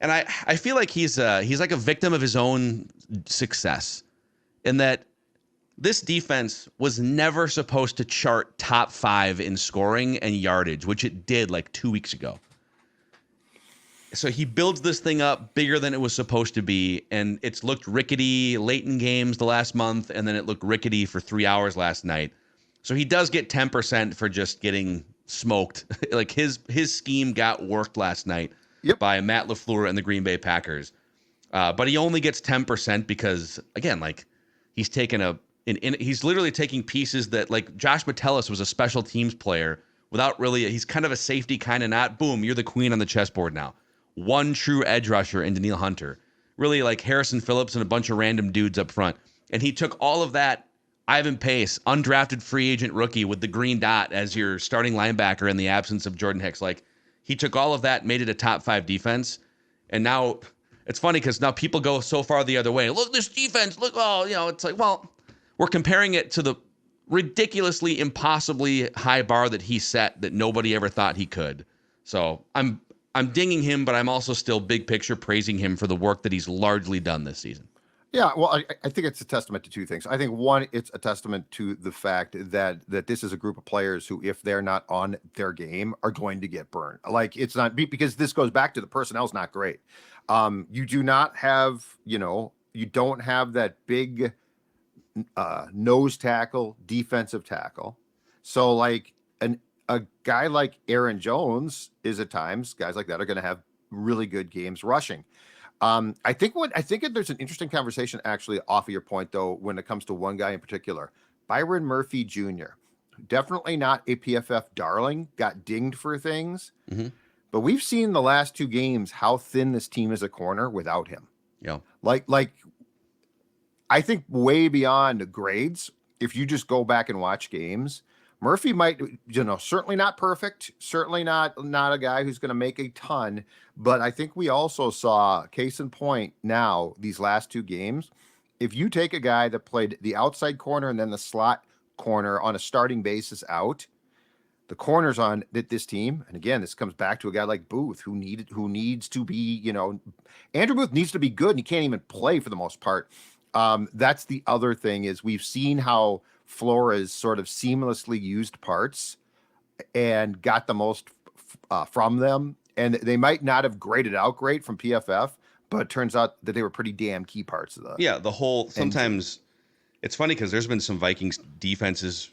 And I feel like he's like a victim of his own success, in that this defense was never supposed to chart top 5 in scoring and yardage, which it did like 2 weeks ago. So he builds this thing up bigger than it was supposed to be, and it's looked rickety late in games the last month, and then it looked rickety for 3 hours last night. So he does get 10% for just getting smoked. Like his scheme got worked last night by Matt LaFleur and the Green Bay Packers. But he only gets 10% because, again, like he's taken he's literally taking pieces that, like, Josh Metellus was a special teams player without really, he's kind of a safety, kind of not. Boom, you're the queen on the chessboard now. One true edge rusher in Daniil Hunter. Really like Harrison Phillips and a bunch of random dudes up front. And he took all of that, Ivan Pace, undrafted free agent rookie with the green dot as your starting linebacker in the absence of Jordan Hicks. Like, he took all of that, made it a top 5 defense. And now it's funny because now people go so far the other way. Look, this defense, look, it's like, well, we're comparing it to the ridiculously, impossibly high bar that he set that nobody ever thought he could. So I'm dinging him, but I'm also still big picture praising him for the work that he's largely done this season. Yeah, well, I think it's a testament to two things. I think one, it's a testament to the fact that this is a group of players who, if they're not on their game, are going to get burned. Like, it's not because this goes back to the personnel's not great. You do not have, you don't have that big nose tackle, defensive tackle. So like a guy like Aaron Jones is at times, guys like that are going to have really good games rushing. I think there's an interesting conversation actually off of your point though, when it comes to one guy in particular, Byron Murphy Jr. Definitely not a PFF darling, got dinged for things, but we've seen the last 2 games how thin this team is a corner without him. Yeah, like I think way beyond grades. If you just go back and watch games, Murphy might, certainly not perfect, certainly not a guy who's going to make a ton, but I think we also saw, case in point now, these last 2 games, if you take a guy that played the outside corner and then the slot corner on a starting basis out, the corners on this team, and again, this comes back to a guy like Booth who needs to be, Andrew Booth needs to be good, and he can't even play for the most part. That's the other thing is we've seen how Flores sort of seamlessly used parts and got the most from them. And they might not have graded out great from PFF, but it turns out that they were pretty damn key parts of the whole, sometimes it's funny because there's been some Vikings defenses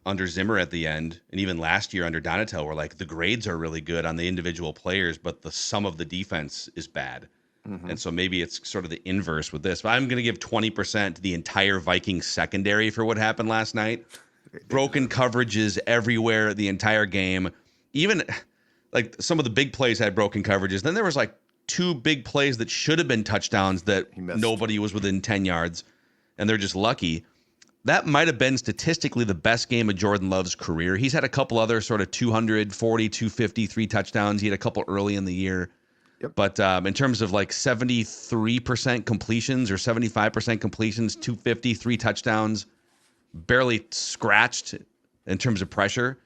under Zimmer at the end, and even last year under Donatel, where like the grades are really good on the individual players, but the sum of the defense is bad. And so maybe it's sort of the inverse with this. But I'm going to give 20% to the entire Vikings secondary for what happened last night. Broken coverages everywhere the entire game. Even like some of the big plays had broken coverages. Then there was like 2 big plays that should have been touchdowns that nobody was within 10 yards, and they're just lucky. That might have been statistically the best game of Jordan Love's career. He's had a couple other sort of 240, 250, 3 touchdowns. He had a couple early in the year. Yep. But in terms of like 73% completions or 75% completions, 250, 3 touchdowns, barely scratched in terms of pressure.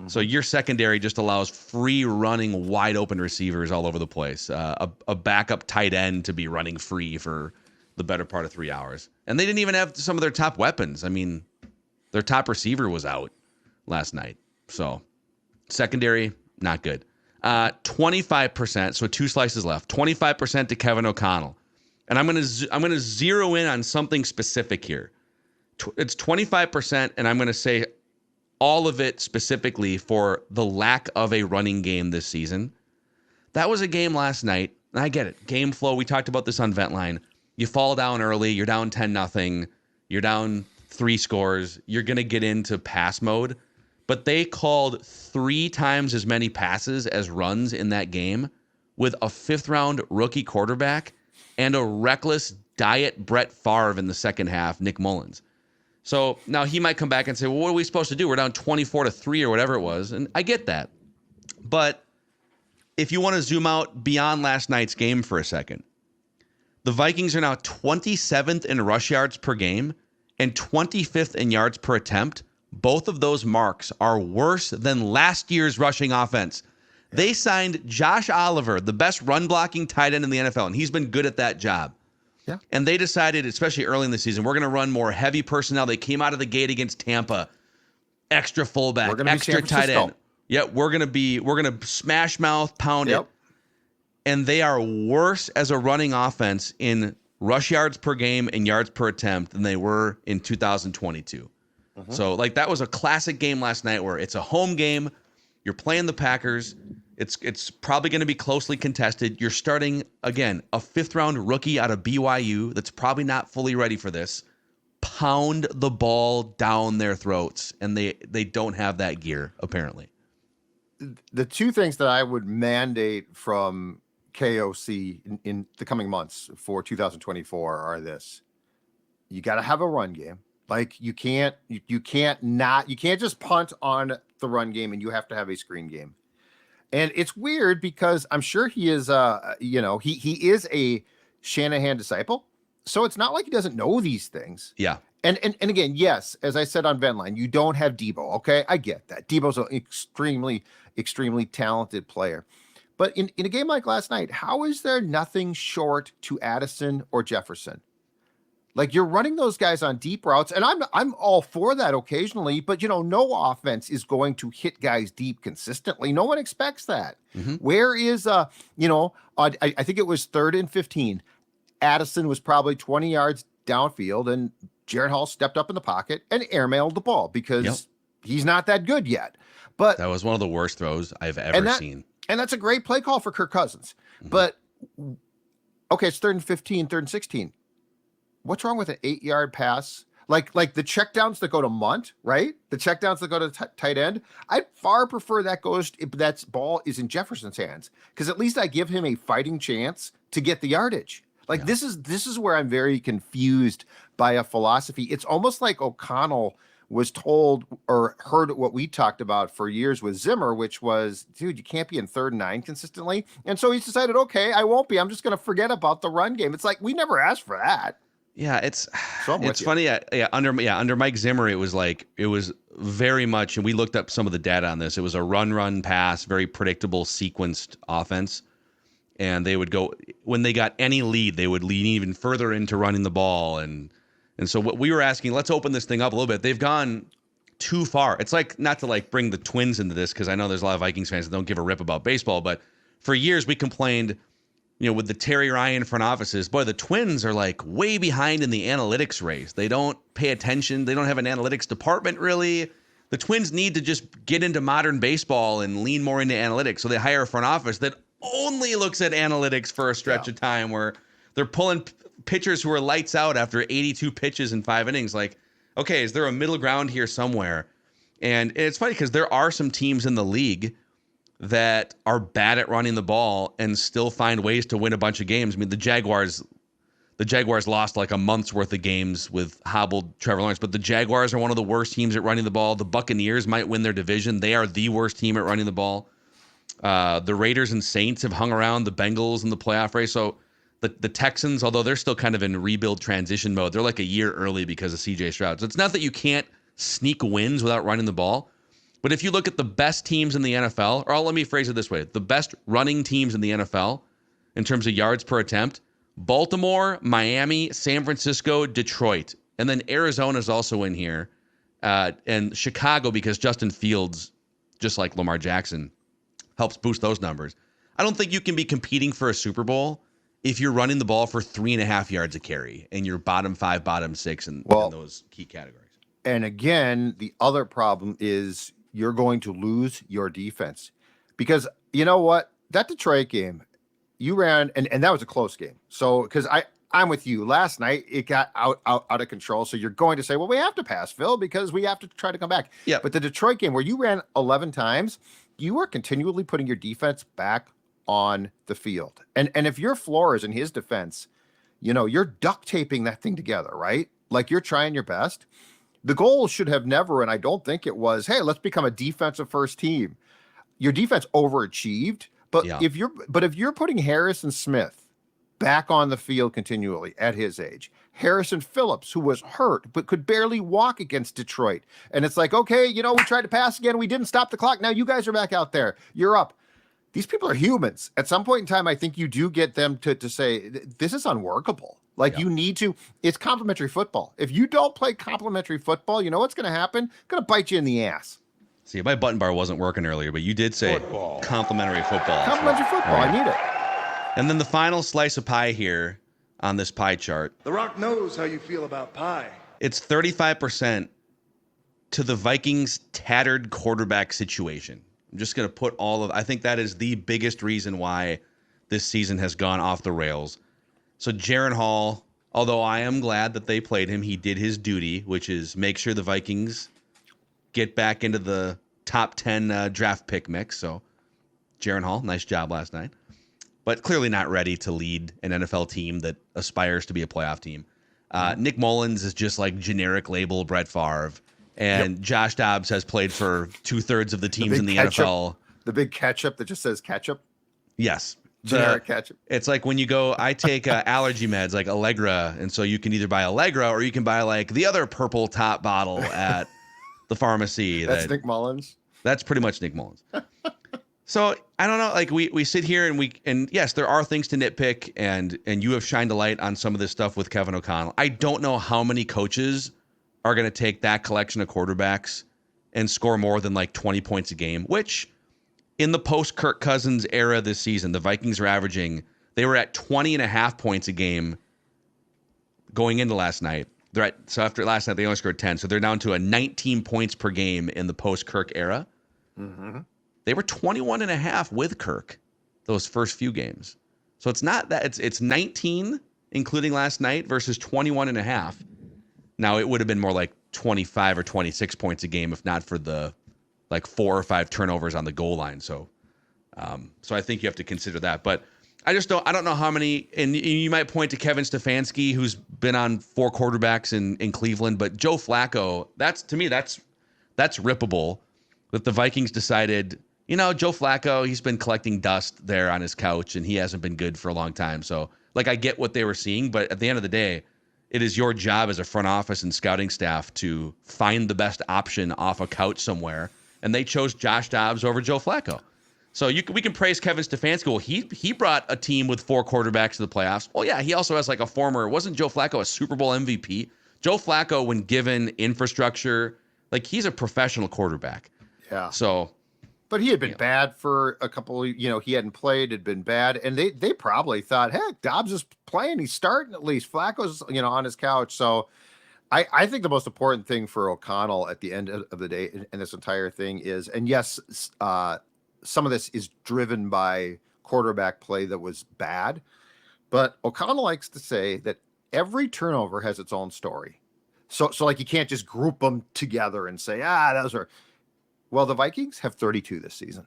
So your secondary just allows free running, wide open receivers all over the place. A backup tight end to be running free for the better part of 3 hours. And they didn't even have some of their top weapons. I mean, their top receiver was out last night. So secondary, not good. 25%, so 2 slices left. 25% to Kevin O'Connell. And I'm gonna zero in on something specific here. It's 25%, and I'm going to say all of it specifically for the lack of a running game this season. That was a game last night, and I get it. Game flow, we talked about this on Ventline. You fall down early, you're down 10-0, you're down 3 scores, you're going to get into pass mode. But they called 3 times as many passes as runs in that game with a 5th-round rookie quarterback and a reckless diet Brett Favre in the second half, Nick Mullins. So now he might come back and say, well, what are we supposed to do? We're down 24-3 or whatever it was. And I get that. But if you want to zoom out beyond last night's game for a second, the Vikings are now 27th in rush yards per game and 25th in yards per attempt. Both of those marks are worse than last year's rushing offense. They signed Josh Oliver, the best run blocking tight end in the NFL, and he's been good at that job. Yeah. And they decided, especially early in the season, we're going to run more heavy personnel. They came out of the gate against Tampa. Extra fullback, extra tight end. Yeah, we're going to smash mouth, pound it. And they are worse as a running offense in rush yards per game and yards per attempt than they were in 2022. So, like, that was a classic game last night where it's a home game. You're playing the Packers. It's probably going to be closely contested. You're starting, again, a 5th-round rookie out of BYU that's probably not fully ready for this. Pound the ball down their throats, and they don't have that gear, apparently. The 2 things that I would mandate from KOC in the coming months for 2024 are this. You got to have a run game. Like, you can't just punt on the run game, and you have to have a screen game. And it's weird because I'm sure he is, he is a Shanahan disciple. So it's not like he doesn't know these things. Yeah. And again, yes, as I said on Ventline, you don't have Debo. Okay, I get that. Debo's an extremely, extremely talented player. But in a game like last night, how is there nothing short to Addison or Jefferson? Like, you're running those guys on deep routes, and I'm all for that occasionally, but no offense is going to hit guys deep consistently. No one expects that. Where is I think it was 3rd and 15. Addison was probably 20 yards downfield, and Jared Hall stepped up in the pocket and airmailed the ball because he's not that good yet. But that was one of the worst throws I've ever seen. And that's a great play call for Kirk Cousins. But okay, it's 3rd and 15, 3rd and 16. What's wrong with an 8-yard pass? Like the checkdowns that go to Munt, right? The checkdowns that go to tight end. I'd far prefer that that ball is in Jefferson's hands, because at least I give him a fighting chance to get the yardage. Like, this is where I'm very confused by a philosophy. It's almost like O'Connell was told or heard what we talked about for years with Zimmer, which was, dude, you can't be in 3rd and 9 consistently. And so he's decided, okay, I won't be. I'm just going to forget about the run game. It's like, we never asked for that. Yeah, it's funny. Under Mike Zimmer, it was very much, and we looked up some of the data on this. It was a run, pass, very predictable, sequenced offense. And they would go, when they got any lead, they would lean even further into running the ball. And so what we were asking, let's open this thing up a little bit. They've gone too far. It's like, not to like bring the Twins into this, because I know there's a lot of Vikings fans that don't give a rip about baseball, but for years we complained, with the Terry Ryan front offices, boy, the Twins are like way behind in the analytics race. They don't pay attention. They don't have an analytics department, really. The Twins need to just get into modern baseball and lean more into analytics. So they hire a front office that only looks at analytics for a stretch of time, where they're pulling pitchers who are lights out after 82 pitches in 5 innings. Like, okay, is there a middle ground here somewhere? And it's funny because there are some teams in the league that are bad at running the ball and still find ways to win a bunch of games. I mean, the Jaguars lost like a month's worth of games with hobbled Trevor Lawrence, but the Jaguars are one of the worst teams at running the ball. The Buccaneers might win their division. They are the worst team at running the ball. The Raiders and Saints have hung around the Bengals in the playoff race. So the Texans, although they're still kind of in rebuild transition mode, they're like a year early because of CJ Stroud. So it's not that you can't sneak wins without running the ball. But if you look at the best teams in the NFL, or let me phrase it this way, the best running teams in the NFL in terms of yards per attempt, Baltimore, Miami, San Francisco, Detroit. And then Arizona's also in here. And Chicago, because Justin Fields, just like Lamar Jackson, helps boost those numbers. I don't think you can be competing for a Super Bowl if you're running the ball for 3.5 yards a carry and you're bottom 5, bottom 6 in those key categories. And again, the other problem is you're going to lose your defense because you know what? That Detroit game, you ran, and that was a close game. So, because I'm with you. Last night, it got out of control. So you're going to say, well, we have to pass, Phil, because we have to try to come back. Yeah. But the Detroit game where you ran 11 times, you are continually putting your defense back on the field. And if your floor is in his defense, you're duct taping that thing together, right? Like you're trying your best. The goal should have never, and I don't think it was, hey, let's become a defensive first team. Your defense overachieved, but if you're putting Harrison Smith back on the field continually at his age, Harrison Phillips, who was hurt but could barely walk against Detroit, and it's like, okay, we tried to pass again, we didn't stop the clock. Now you guys are back out there. You're up. These people are humans. At some point in time, I think you do get them to say, this is unworkable. Like you need to, it's complementary football. If you don't play complementary football, you know what's going to happen? It's going to bite you in the ass. See, my button bar wasn't working earlier, but you did say complementary football. Complementary football. Right. I need it. And then the final slice of pie here on this pie chart. The Rock knows how you feel about pie. It's 35% to the Vikings' tattered quarterback situation. I'm just going to put I think that is the biggest reason why this season has gone off the rails. So Jaren Hall, although I am glad that they played him, he did his duty, which is make sure the Vikings get back into the top 10 draft pick mix. So Jaren Hall, nice job last night. But clearly not ready to lead an NFL team that aspires to be a playoff team. Nick Mullins is just like generic label Brett Favre. And Josh Dobbs has played for 2/3 of the teams in the NFL. The big ketchup that just says ketchup? Yes. Generic ketchup. It's like when you go, I take allergy meds like Allegra, and so you can either buy Allegra or you can buy like the other purple top bottle at the pharmacy. That's Nick Mullins. That's pretty much Nick Mullins. So I don't know. Like we sit here and yes, there are things to nitpick, and you have shined a light on some of this stuff with Kevin O'Connell. I don't know how many coaches are going to take that collection of quarterbacks and score more than like 20 points a game, which in the post-Kirk Cousins era this season, the Vikings are averaging, they were at 20.5 points a game going into last night. So after last night, they only scored 10. So they're down to a 19 points per game in the post-Kirk era. Mm-hmm. They were 21.5 with Kirk those first few games. So it's not that, it's 19, including last night, versus 21.5. Now, it would have been more like 25 or 26 points a game if not for the like 4 or 5 turnovers on the goal line. So I think you have to consider that. But I don't know how many, and you might point to Kevin Stefanski, who's been on 4 quarterbacks in Cleveland, but Joe Flacco, that's rippable that the Vikings decided, Joe Flacco, he's been collecting dust there on his couch and he hasn't been good for a long time. So like I get what they were seeing, but at the end of the day, it is your job as a front office and scouting staff to find the best option off a couch somewhere. And they chose Josh Dobbs over Joe Flacco. So we can praise Kevin Stefanski. Well, he brought a team with 4 quarterbacks to the playoffs. Well, yeah, he also has like wasn't Joe Flacco a Super Bowl MVP? Joe Flacco, when given infrastructure, like he's a professional quarterback. Yeah. So. But he had been bad for a couple of, he hadn't played, had been bad. And they probably thought, heck, Dobbs is playing. He's starting at least. Flacco's, on his couch. So I think the most important thing for O'Connell at the end of the day in this entire thing is, and yes, some of this is driven by quarterback play that was bad. But O'Connell likes to say that every turnover has its own story. So like you can't just group them together and say, those are. Well, the Vikings have 32 this season.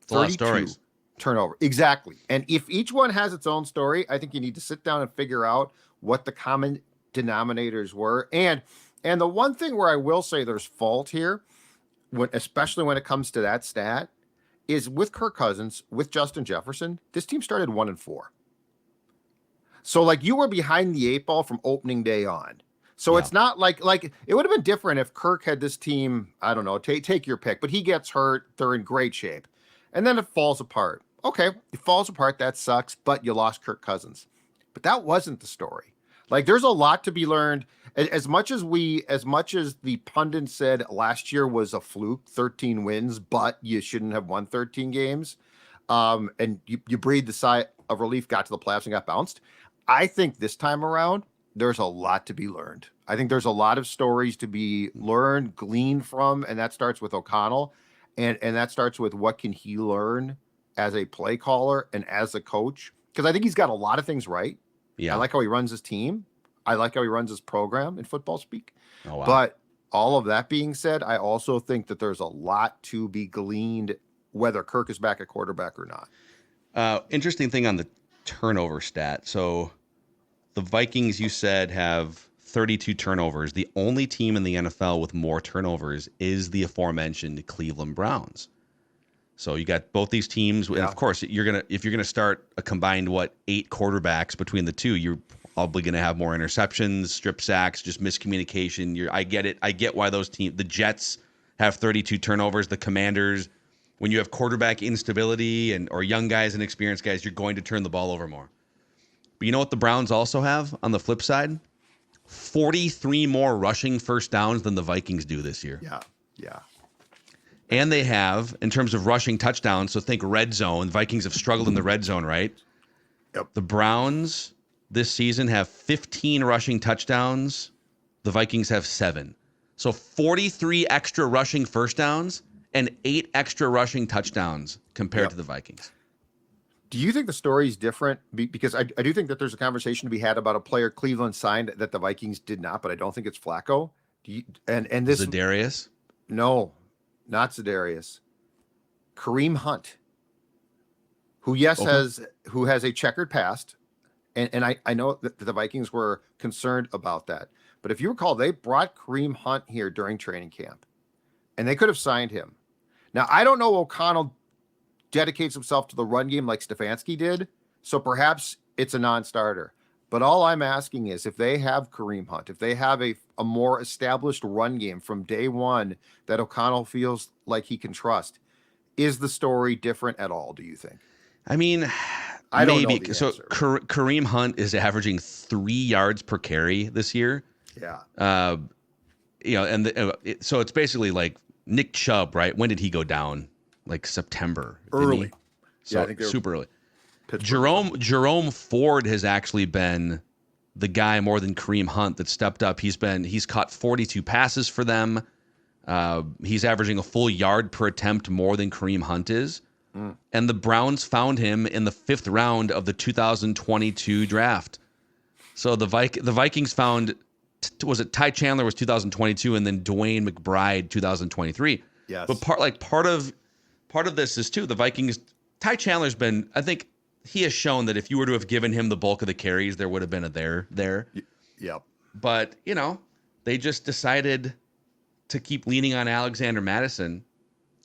It's a lot of stories. Turnover. Exactly. And if each one has its own story, I think you need to sit down and figure out what the common denominators were. And the one thing where I will say there's fault here, especially when it comes to that stat, is with Kirk Cousins, with Justin Jefferson, this team started 1-4. So like you were behind the 8 ball from opening day on. So it's not like it would have been different if Kirk had this team, I don't know, take your pick, but he gets hurt, they're in great shape. And then it falls apart. Okay, it falls apart, that sucks, but you lost Kirk Cousins. But that wasn't the story. Like there's a lot to be learned. As much as the pundits said last year was a fluke, 13 wins, but you shouldn't have won 13 games. And you breathed the sigh of relief, got to the playoffs and got bounced. I think this time around, there's a lot to be learned. I think there's a lot of stories to be learned, gleaned from, and that starts with O'Connell. And that starts with what can he learn as a play caller and as a coach? Because I think he's got a lot of things right. Yeah. I like how he runs his team. I like how he runs his program in football speak. Oh, wow. But all of that being said, I also think that there's a lot to be gleaned, whether Kirk is back at quarterback or not. Interesting thing on the turnover stat. So the Vikings, you said, have 32 turnovers. The only team in the NFL with more turnovers is the aforementioned Cleveland Browns. So you got both these teams, and of course, if you're gonna start a combined 8 quarterbacks between the two, you're probably gonna have more interceptions, strip sacks, just miscommunication. I get it. I get why those teams, the Jets have 32 turnovers. The Commanders, when you have quarterback instability or young guys and experienced guys, you're going to turn the ball over more. But you know what the Browns also have on the flip side? 43 more rushing first downs than the Vikings do this year. Yeah. And they have, in terms of rushing touchdowns, so think red zone. Vikings have struggled in the red zone, right? Yep. The Browns this season have 15 rushing touchdowns. The Vikings have 7. So 43 extra rushing first downs and 8 extra rushing touchdowns compared to the Vikings. Do you think the story is different? Because I do think that there's a conversation to be had about a player Cleveland signed that the Vikings did not, but I don't think it's Flacco. And this Za'Darius? No, not Za'Darius. Kareem Hunt, who has a checkered past, and I know that the Vikings were concerned about that. But if you recall, they brought Kareem Hunt here during training camp, and they could have signed him. Now I don't know O'Connell dedicates himself to the run game like Stefanski did, so perhaps it's a non-starter. But all I'm asking is if they have Kareem Hunt, if they have a more established run game from day one that O'Connell feels like he can trust, is the story different at all, do you think? I mean, I don't maybe. know the So answer. Kareem Hunt is averaging 3 yards per carry this year. Yeah. So it's basically like Nick Chubb, right? When did he go down? Like September. Early. So I think super early. Pittsburgh. Jerome Ford has actually been the guy more than Kareem Hunt that stepped up. He's caught 42 passes for them. He's averaging a full yard per attempt more than Kareem Hunt is. And the Browns found him in the 5th round of the 2022 draft. So the Vikings found, was it Ty Chandler was 2022 and then Dwayne McBride 2023. Yes. But part of this is too, the Vikings, Ty Chandler's been, I think he has shown that if you were to have given him the bulk of the carries, there would have been a there. Yep. But, they just decided to keep leaning on Alexander Madison.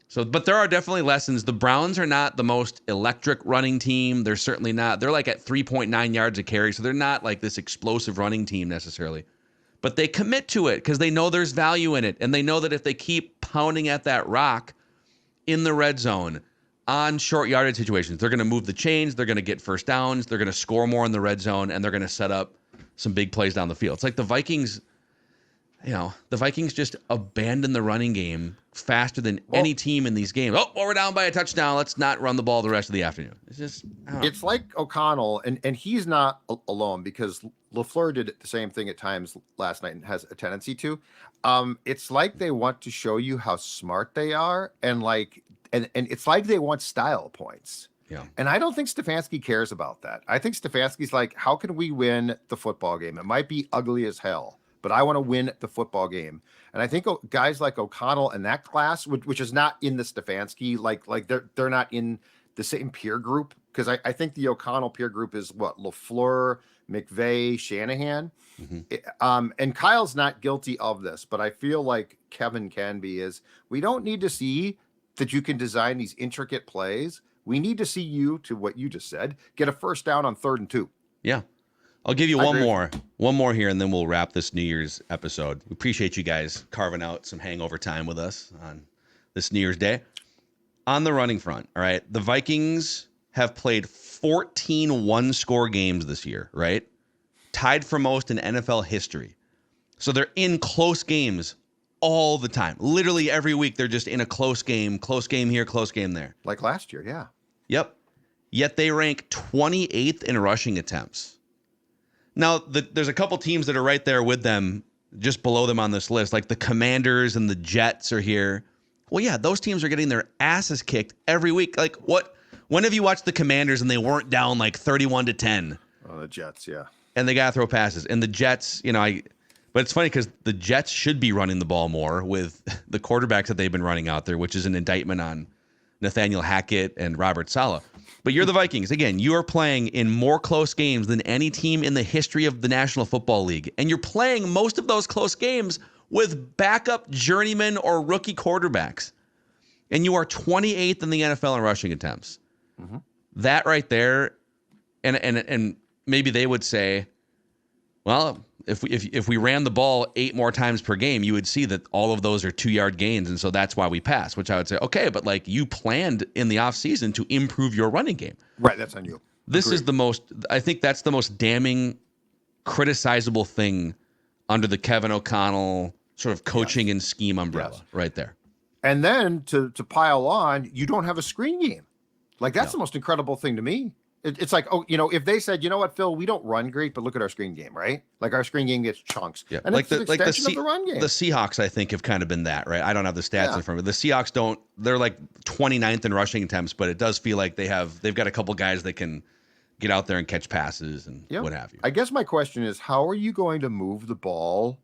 So, but there are definitely lessons. The Browns are not the most electric running team. They're certainly not. They're like at 3.9 yards a carry. So they're not like this explosive running team necessarily. But they commit to it because they know there's value in it. And they know that if they keep pounding at that rock in the red zone on short yardage situations, they're going to move the chains. They're going to get first downs. They're going to score more in the red zone. And they're going to set up some big plays down the field. It's like the Vikings, the Vikings just abandon the running game faster than any team in these games. Oh, well, we're down by a touchdown. Let's not run the ball the rest of the afternoon. It's just, it's like O'Connell, and he's not alone because LaFleur did the same thing at times last night and has a tendency to. It's like they want to show you how smart they are, and it's like they want style points. Yeah. And I don't think Stefanski cares about that. I think Stefanski's like, how can we win the football game? It might be ugly as hell, but I want to win the football game. And I think guys like O'Connell and that class, which is not in the Stefanski, like they're not in the same peer group, because I think the O'Connell peer group is what, LaFleur, McVay, Shanahan. Mm-hmm. And Kyle's not guilty of this, but I feel like Kevin can be, is we don't need to see that you can design these intricate plays. We need to see you, to what you just said, get a first down on 3rd and 2. Yeah. I'll give you I one agree more. One more here, and then we'll wrap this New Year's episode. We appreciate you guys carving out some hangover time with us on this New Year's Day. On the running front, all right, the Vikings have played 14 one-score games this year, right? Tied for most in NFL history. So they're in close games all the time. Literally every week, they're just in a close game here, close game there. Like last year, yeah. Yep. Yet they rank 28th in rushing attempts. Now, there's a couple teams that are right there with them, just below them on this list, like the Commanders and the Jets are here. Well, yeah, those teams are getting their asses kicked every week. Like, when have you watched the Commanders and they weren't down like 31-10? Oh, the Jets, yeah. And they got to throw passes. And the Jets, but it's funny because the Jets should be running the ball more with the quarterbacks that they've been running out there, which is an indictment on Nathaniel Hackett and Robert Saleh. But you're the Vikings. Again, you are playing in more close games than any team in the history of the National Football League. And you're playing most of those close games with backup journeyman or rookie quarterbacks. And you are 28th in the NFL in rushing attempts. Mm-hmm. That right there, and maybe they would say, well, if we ran the ball 8 more times per game, you would see that all of those are 2-yard gains, and so that's why we pass, which I would say, okay, but like you planned in the offseason to improve your running game. Right, that's on you. This is I think that's the most damning, criticizable thing under the Kevin O'Connell sort of coaching and scheme umbrella right there. And then to pile on, you don't have a screen game. Like that's the most incredible thing to me. It's like, if they said, you know what, Phil, we don't run great, but look at our screen game, right? Like our screen game gets chunks. Yeah. And it's an extension of the run game. The Seahawks, I think, have kind of been that, right? I don't have the stats in front of me. The Seahawks they're like 29th in rushing attempts, but it does feel like they've got a couple guys that can get out there and catch passes and what have you. I guess my question is, how are you going to move the ball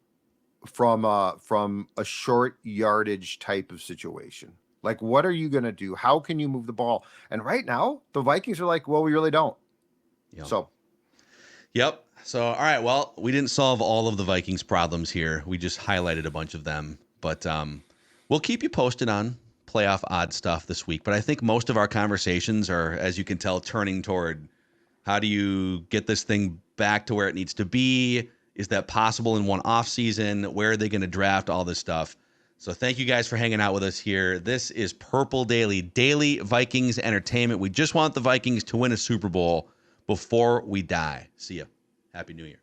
from a short yardage type of situation? Like, what are you going to do? How can you move the ball? And right now, the Vikings are like, well, we really don't. Yep. So, all right, well, we didn't solve all of the Vikings' problems here. We just highlighted a bunch of them. But we'll keep you posted on playoff odd stuff this week. But I think most of our conversations are, as you can tell, turning toward how do you get this thing back to where it needs to be? Is that possible in one off season? Where are they going to draft? All this stuff. So thank you guys for hanging out with us here. This is Purple Daily Vikings entertainment. We just want the Vikings to win a Super Bowl before we die. See ya. Happy New Year.